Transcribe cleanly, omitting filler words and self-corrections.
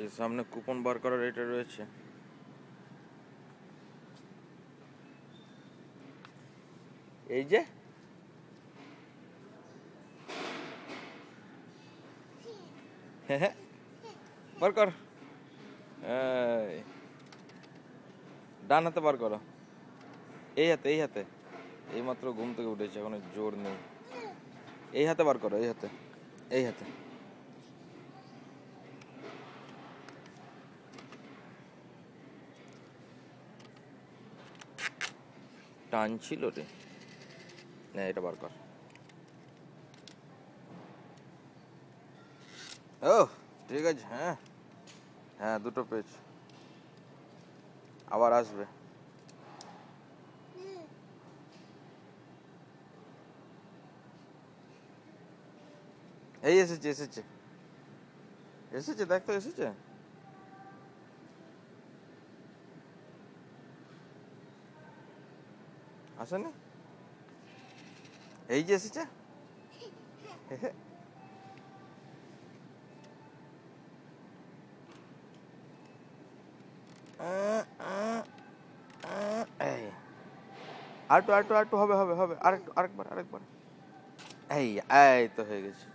এই সামনে কুপন বার করার এটা রয়েছে। এই যে হ্যাঁ বার কর, ডান হাতে বার করো। এই হাতে, এই হাতে, এই মাত্র ঘুম থেকে উঠেছে, এখন জোর নেই। এই হাতে বার করো, এই হাতে, এই হাতে। টান ছিল রে, না এটা বার কর। ও ঠিক আছে, হ্যাঁ হ্যাঁ দুটো পেজ আবার আসবে। এই এসেছে এসেছে এসেছে, দেখ তো এসেছে। আসেনি, এই যে এসেছে। এই আরেকটু আরেকটু আরেকটু হবে হবে হবে, আরেকটু, আরেকবার আরেকবার। এই এই তো হয়ে গেছে।